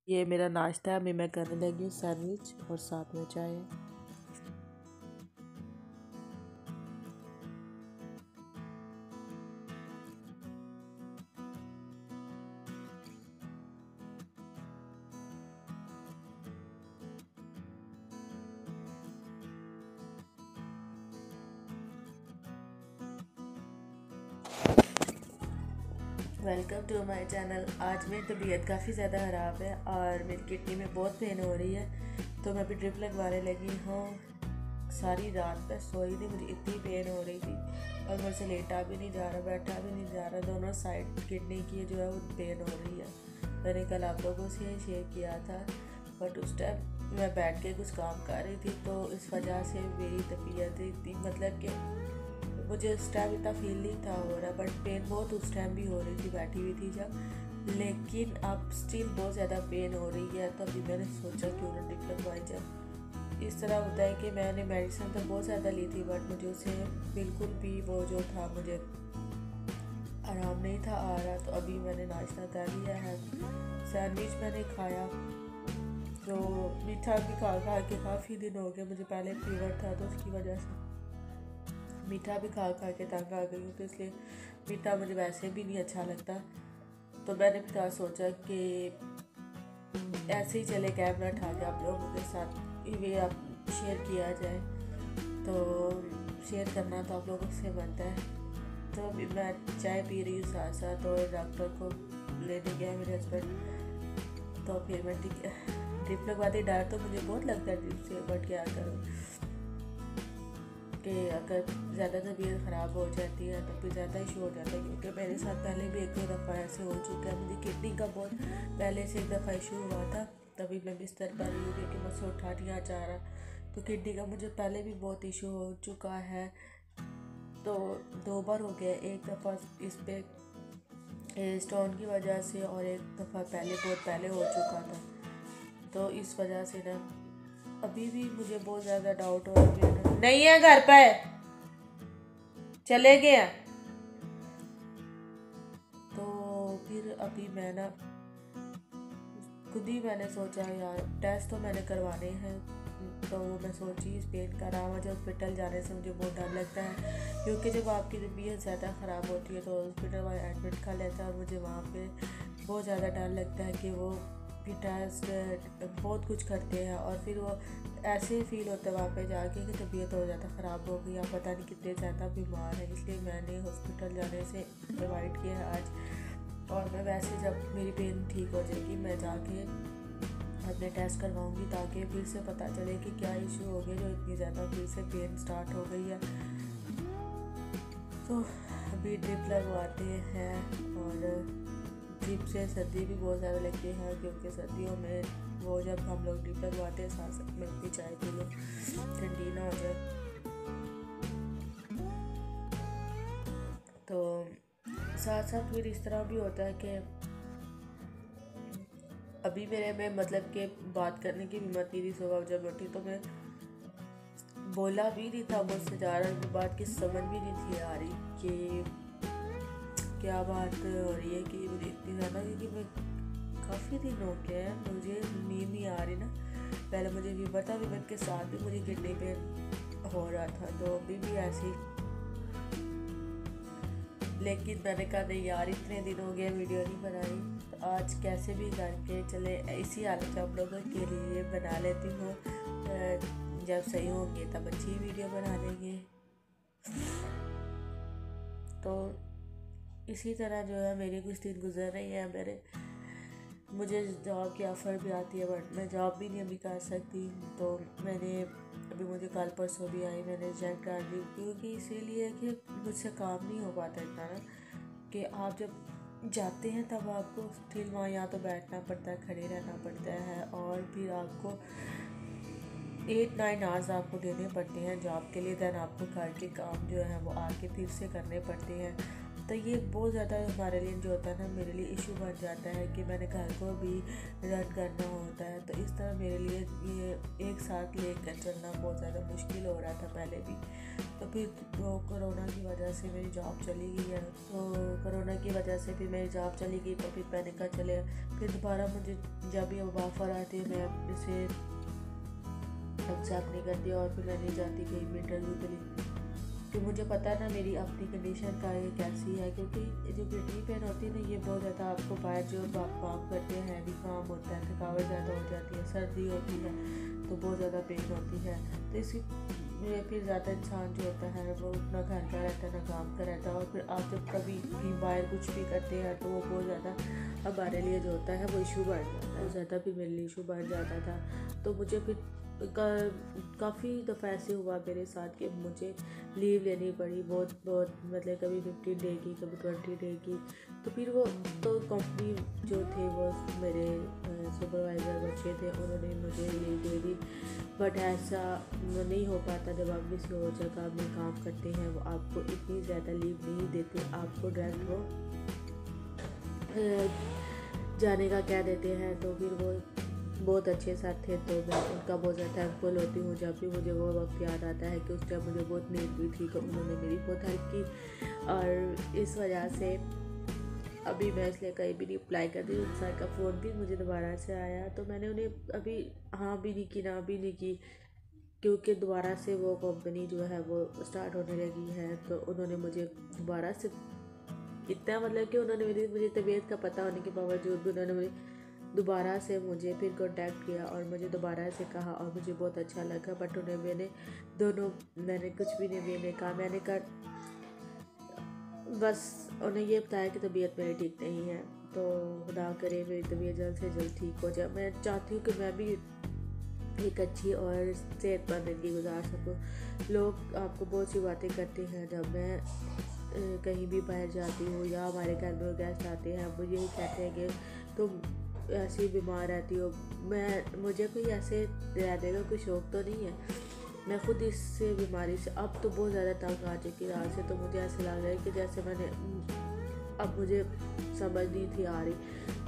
ये मेरा नाश्ता है। अभी मैं करने लगी हूँ सैंडविच और साथ में चाय। Welcome to my channel. आज मेरी तबीयत काफ़ी ज़्यादा ख़राब है और मेरी किडनी में बहुत पेन हो रही है, तो मैं अभी ड्रिप लगवाने लगी हूँ। सारी रात मैं सोई नहीं, मुझे इतनी पेन हो रही थी और मुझसे लेटा भी नहीं जा रहा, बैठा भी नहीं जा रहा। दोनों साइड किडनी की जो है वो पेन हो रही है। मैंने कल आप लोगों से शेयर किया था, बट उस टाइम मैं बैठ के कुछ काम कर रही थी, तो इस वजह से मेरी तबीयत इतनी मतलब कि मुझे उस टाइम इतना फील नहीं था हो रहा, बट पेन बहुत उस टाइम भी हो रही थी, बैठी हुई थी जब। लेकिन अब स्टिल बहुत ज़्यादा पेन हो रही है, तो अभी मैंने सोचा क्यों ना ड्रिप लगवाई जाए। इस तरह होता है कि मैंने मेडिसिन तो बहुत ज़्यादा ली थी, बट मुझे उसे बिल्कुल भी वो जो था मुझे आराम नहीं था आ रहा। तो अभी मैंने नाश्ता कर लिया है, सैंडविच मैंने खाया। तो मीठा भी खा खा के काफ़ी दिन हो गए, मुझे पहले फीवर था तो उसकी वजह से मीठा भी खा खा के तंग आ गई हूँ, तो इसलिए मीठा मुझे वैसे भी नहीं अच्छा लगता। तो मैंने फिर सोचा कि ऐसे ही चले कैमरा उठा के आप लोगों के साथ ये आप शेयर किया जाए। तो शेयर करना तो आप लोगों से बनता है। तो अभी मैं चाय पी रही हूँ साथ साथ, और डॉक्टर को लेने गया मेरे हस्बैंड। तो फिर मैं ड्रिप लगवाती, डर तो मुझे बहुत लगता है ड्रिप से, बट क्या करूँ कि अगर ज़्यादा तबीयत ख़राब हो जाती है तो फिर ज़्यादा इशू हो जाता है। क्योंकि मेरे साथ पहले भी एक दो दफ़ा ऐसे हो चुका है, मुझे किडनी का बहुत पहले से एक दफ़ा इशू हुआ था। तभी मैं बिस्तर पर ही हूँ क्योंकि मुझसे उठा नहीं जा रहा। तो किडनी का मुझे पहले भी बहुत इशू हो चुका है, तो 2 बार हो गया। एक दफ़ा इस पे स्टोन की वजह से, और एक दफ़ा पहले बहुत पहले हो चुका था। तो इस वजह से ना अभी भी मुझे बहुत ज़्यादा डाउट हो रहा है। नहीं है घर पे, चले गए हैं। तो फिर अभी मैं ना खुद ही मैंने सोचा यार टेस्ट तो मैंने करवाने हैं, तो मैं सोची इस पेन का रहा। मुझे हॉस्पिटल जाने से मुझे बहुत डर लगता है, क्योंकि जब आपकी तबीयत ज़्यादा ख़राब होती है तो हॉस्पिटल वाले एडमिट कर लेता है, और मुझे वहाँ पे बहुत ज़्यादा डर लगता है कि वो भी टेस्ट बहुत कुछ करते हैं, और फिर वो ऐसे फील होता है वहाँ पे जाके कि तबीयत और ज़्यादा ख़राब हो गई, आप पता नहीं कितने ज़्यादा बीमार हैं। इसलिए मैंने हॉस्पिटल जाने से अवॉइड किया है आज। और मैं वैसे जब मेरी पेन ठीक हो जाएगी मैं जाके अपने टेस्ट करवाऊंगी, ताकि फिर से पता चले कि क्या इशू हो गया जो इतनी ज़्यादा फिर से पेन स्टार्ट हो गई है। तो अभी ड्रिप लगवाते हैं, और ड्रिप से सर्दी भी बहुत ज़्यादा लगती है, क्योंकि सर्दियों में वो जब हम लोग ड्रिप लगवाते हैं साथ साथ मिल्क की चाय पी लो, ठंडी ना हो जाए। तो साथ साथ फिर इस तरह भी होता है कि अभी मेरे में मतलब कि बात करने की हिम्मत नहीं थी। सुबह जब उठी तो मैं बोला भी नहीं था मुझसे ज़्यादा, बात की समझ भी नहीं थी आ रही कि क्या बात हो रही है कि मुझे इतनी ज़्यादा, क्योंकि मैं काफ़ी दिन हो गया है मुझे नींद नहीं आ रही ना। पहले मुझे फीवर था, फीवर के साथ भी मुझे किडनी पेन हो रहा था, तो अभी भी ऐसे ही। लेकिन मैंने कहा नहीं यार, इतने दिन हो गए वीडियो नहीं बनाई, तो आज कैसे भी करके चले इसी हालत आप लोगों के लिए बना लेती हूँ। जब सही होंगे तब अच्छी वीडियो बना लेंगे। तो इसी तरह जो है मेरे कुछ दिन गुजर रही है। मुझे जॉब की ऑफ़र भी आती है, बट मैं जॉब भी नहीं अभी कर सकती। तो मैंने अभी मुझे कल परसों भी आई, मैंने रिजेक्ट कर दी, क्योंकि इसीलिए कि मुझसे काम नहीं हो पाता इतना ना, कि आप जब जाते हैं तब आपको स्टिल वहाँ या तो बैठना पड़ता है, खड़े रहना पड़ता है, और फिर आपको 8-9 आवर्स आपको देने पड़ते हैं जॉब के लिए। दैन आपको घर के काम जो है वो आके फिर से करने पड़ते हैं, तो ये बहुत ज़्यादा हमारे लिए जो होता है ना, मेरे लिए इशू बन जाता है कि मैंने घर को भी रन करना होता है। तो इस तरह मेरे लिए ये एक साथ लेकर चलना बहुत ज़्यादा मुश्किल हो रहा था पहले भी। तो फिर वो कोरोना की वजह से मेरी जॉब चली गई है, तो कोरोना की वजह से फिर मेरी जॉब चली गई। तो फिर मैंने कहा चले, फिर दोबारा मुझे जब ये ऑफर आती है मैं इसे एक्सेप्ट नहीं करती और फिर मैं नहीं जाती कहीं भी इंटरव्यू के लिए, कि मुझे पता है ना मेरी अपनी कंडीशन का ये कैसी है। क्योंकि जो किडनी पेन होती है ना, ये बहुत ज़्यादा आपको बाहर जो आप काम करते हैं, हैवी काम होता है, थकावट ज़्यादा हो जाती है, सर्दी होती है तो बहुत ज़्यादा पेन होती है। तो इसकी फिर ज़्यादा इंसान जो होता है वो ना घर का रहता है ना काम का रहता है। और फिर आप जब कभी भी बाहर कुछ भी करते हैं तो वो बहुत ज़्यादा हमारे लिए जो होता है वो इशू बढ़ जाता है, बहुत ज़्यादा भी मेरे लिए इशू बढ़ जाता था। तो मुझे फिर काफ़ी दफ़ा ऐसे हुआ मेरे साथ कि मुझे लीव लेनी पड़ी बहुत मतलब कभी 15 डे की, कभी 20 डे की। तो फिर वो तो कंपनी जो थे वो मेरे सुपरवाइज़र बच्चे थे, उन्होंने मुझे लीव दे दी। बट ऐसा नहीं हो पाता जब आप किसी और जगह में काम करते हैं, वो आपको इतनी ज़्यादा लीव नहीं देते, आपको डायरेक्ट वो जाने का कह देते हैं। तो फिर वो बहुत अच्छे साथ थे, तो मैं उनका बहुत ज़्यादा थैंकफुल होती हूँ। जब भी मुझे वो वक्त याद आता है कि उस टाइम मुझे बहुत नीड भी थी, तो उन्होंने मेरी बहुत हेल्प की। और इस वजह से अभी मैं इसलिए कहीं भी नहीं अप्लाई करती। सर का फ़ोन भी मुझे दोबारा से आया, तो मैंने उन्हें अभी हाँ भी नहीं की, ना भी नहीं की, क्योंकि दोबारा से वो कंपनी जो है वो स्टार्ट होने लगी है। तो उन्होंने मुझे दोबारा से इतना मतलब कि उन्होंने मुझे तबीयत का पता होने के बावजूद भी उन्होंने मुझे दोबारा से मुझे फिर कांटेक्ट किया और मुझे दोबारा से कहा, और मुझे बहुत अच्छा लगा। बट उन्हें मैंने कुछ भी नहीं मैंने कहा, मैंने कहा बस उन्हें ये बताया कि तबीयत मेरी ठीक नहीं है, तो खुदा करे मेरी तबीयत जल्द से जल्द ठीक हो जाए। मैं चाहती हूँ कि मैं भी एक अच्छी और सेहतमंद ज़िंदगी गुजार सकूँ। लोग आपको बहुत सी बातें करते हैं। जब मैं कहीं भी बाहर जाती हूँ या हमारे घर में गेस्ट आते हैं, वो यही कहते हैं कि तुम ऐसी बीमार रहती हो। मुझे कोई ऐसे रहने का कोई शौक़ तो नहीं है, मैं खुद इस बीमारी से अब तो बहुत ज़्यादा तंग आ चुकी है। आज से तो मुझे ऐसे लग रहा है कि जैसे अब मुझे समझ नहीं थी आ रही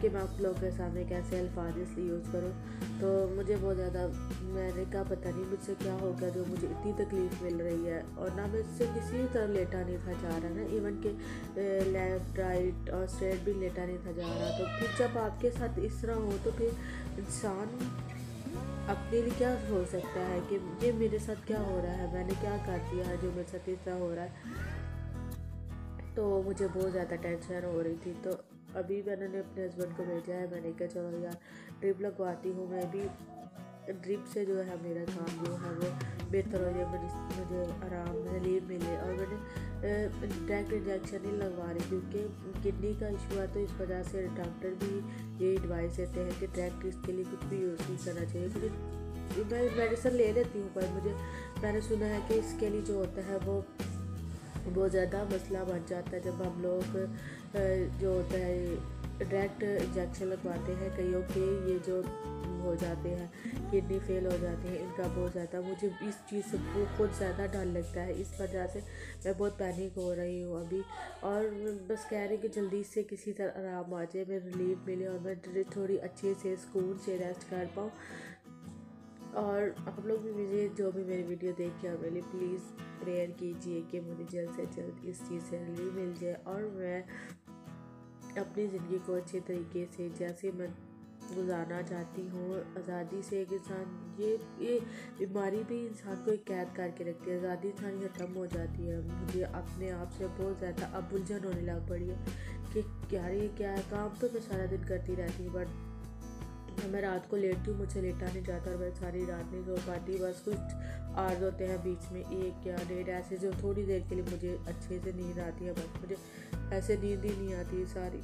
कि मैं आप लोगों के सामने कैसे अल्फाज इसलिए यूज़ करूँ। तो मुझे बहुत ज़्यादा, मैंने कहा पता नहीं मुझसे क्या होगा जो मुझे इतनी तकलीफ़ मिल रही है। और ना मैं इससे किसी भी तरह लेटा नहीं था जा रहा ना, इवन के लेफ़्ट राइट और स्ट्रेट भी लेटा नहीं था जा रहा। तो फिर जब आपके साथ इस तरह हो तो फिर इंसान अपने लिए क्या हो सकता है कि ये मेरे साथ क्या हो रहा है, मैंने क्या कर दिया है जो मेरे साथ इस तरह हो रहा है। तो मुझे बहुत ज़्यादा टेंशन हो रही थी। तो अभी मैंने अपने हस्बैंड को भेजा है, मैंने कहा चलो यार ड्रिप लगवाती हूँ। मैं भी ड्रिप से जो है मेरा काम जो है वो बेहतर हो जाए, मुझे आराम रिलीफ मिले। और मैंने डायरेक्ट इंजेक्शन नहीं लगवा रही क्योंकि किडनी का इशू है, तो इस वजह से डॉक्टर भी यही एडवाइस देते हैं कि डायरेक्ट इसके लिए कुछ भी यूज़ नहीं करना चाहिए। मुझे मैं मेडिसिन ले लेती हूँ, पर मैंने सुना है कि इसके लिए जो होता है वो बहुत ज़्यादा मसला बन जाता है जब हम लोग जो होता है डायरेक्ट इंजेक्शन लगवाते हैं। कईयों के ये जो हो जाते हैं किडनी फेल हो जाती है, इनका बहुत ज़्यादा मुझे इस चीज़ से बहुत ज़्यादा डर लगता है। इस वजह से मैं बहुत पैनिक हो रही हूँ अभी, और बस कह रही कि जल्दी से किसी तरह आराम आ जाए, मैं रिलीफ मिले और मैं थोड़ी अच्छे से सुकून से रेस्ट कर पाऊँ। और आप लोग भी मुझे जो भी मेरी वीडियो देख के मेरे लिए प्लीज़ प्रेयर कीजिए कि मुझे जल्द से जल्द इस चीज़ से रिलीफ मिल जाए और मैं अपनी ज़िंदगी को अच्छे तरीके से जैसे मैं गुजारना चाहती हूँ आज़ादी से। एक इंसान ये बीमारी भी इंसान को एक कैद करके रखती है, आज़ादी इंसान की ख़त्म हो जाती है। मुझे अपने आप से बहुत ज़्यादा अब उलझन होने लग पड़ी है कि ये क्या है। काम तो मैं सारा दिन करती रहती हूँ, बट मैं रात को लेटती हूँ, मुझे लेटा नहीं जाता और मैं सारी रात नहीं सो पाती। बस कुछ आर्ज होते हैं बीच में 1 या 1.5 ऐसे जो थोड़ी देर के लिए मुझे अच्छे से नींद आती है, बस मुझे ऐसे नींद ही नहीं आती सारी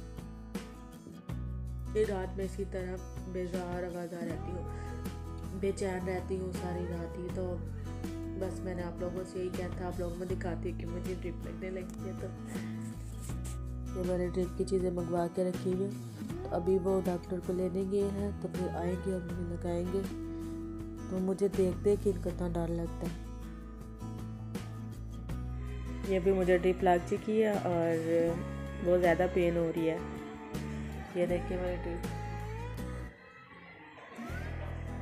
ये रात में। इसी तरह बेजार आवाज़ा रहती हूँ, बेचैन रहती हूँ सारी रात ही। तो बस मैंने आप लोगों से यही कहना था, आप लोगों में दिखाती कि मुझे ड्रिप लगने लगी है। तो ये मैंने ड्रिप की चीज़ें मंगवा के रखी हुई, तो अभी वो डॉक्टर को लेने गए हैं, तो फिर आएंगे और मुझे लगाएंगे। तो मुझे देख के इनका इतना डर लगता है। ये भी मुझे ड्रिप लग चुकी है और बहुत ज़्यादा पेन हो रही है। ये देखिए मेरी ड्रिप,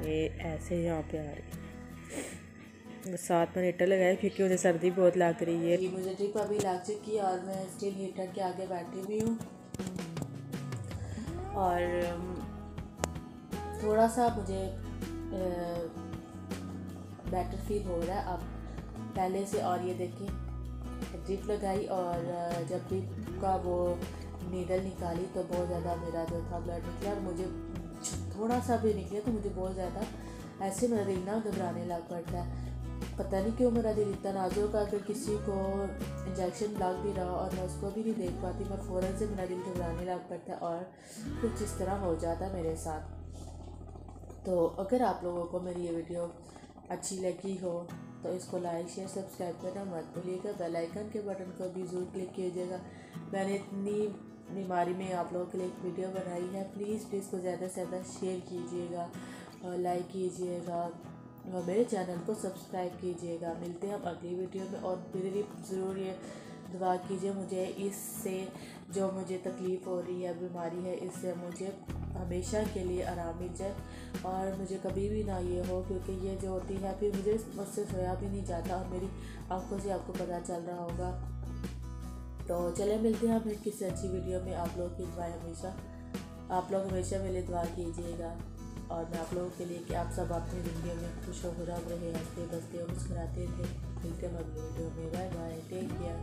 ये ऐसे यहाँ पे आ रही है। साथ में हीटर लगाया क्योंकि मुझे सर्दी बहुत लग रही है। मुझे ड्रिप अभी लग चुकी है और मैं स्टिल हीटर के आगे बैठी हुई हूँ और थोड़ा सा मुझे बेटर फील हो रहा है अब पहले से। और ये देखिए ड्रिप लगाई और जब ड्रिप का वो नीडल निकाली तो बहुत ज़्यादा मेरा जो था ब्लड निकला और मुझे थोड़ा सा भी निकले तो मुझे बहुत ज़्यादा ऐसे मेरा दिल ना घबराने लग पड़ता है। पता नहीं क्यों मेरा दिल इतना नाजुक है, अगर किसी को इंजेक्शन लग भी रहा और मैं उसको भी नहीं देख पाती, मैं फ़ौरन से मेरा दिल घबराने लग पड़ता है और कुछ इस तरह हो जाता है मेरे साथ। तो अगर आप लोगों को मेरी ये वीडियो अच्छी लगी हो तो इसको लाइक शेयर सब्सक्राइब करना मत भूलिएगा। बेल आइकन के बटन को भी ज़रूर क्लिक कीजिएगा। मैंने इतनी बीमारी में आप लोगों के लिए एक वीडियो बनाई है, प्लीज़ इसको ज़्यादा से ज़्यादा शेयर कीजिएगा और लाइक कीजिएगा और मेरे चैनल को सब्सक्राइब कीजिएगा। मिलते हैं हम अगली वीडियो में और मेरे लिए ज़रूर ये दुआ कीजिए मुझे इससे जो मुझे तकलीफ़ हो रही है, बीमारी है, इससे मुझे हमेशा के लिए आराम मिल जाए और मुझे कभी भी ना ये हो, क्योंकि ये जो होती है फिर मुझे मुझसे सोया भी नहीं जाता और मेरी आंखों से आपको पता चल रहा होगा। तो चले मिलते हैं फिर किसी अच्छी वीडियो में। आप लोग की दुआएं हमेशा, आप लोग हमेशा मेरे लिए दुआ कीजिएगा और मैं आप लोगों के लिए कि आप सब अपनी ज़िंदगी में खुश हो खुराब रहे, हंसते बसते और मुस्कुराते थे। मिलते हैं अगली वीडियो में। Bye bye, take care.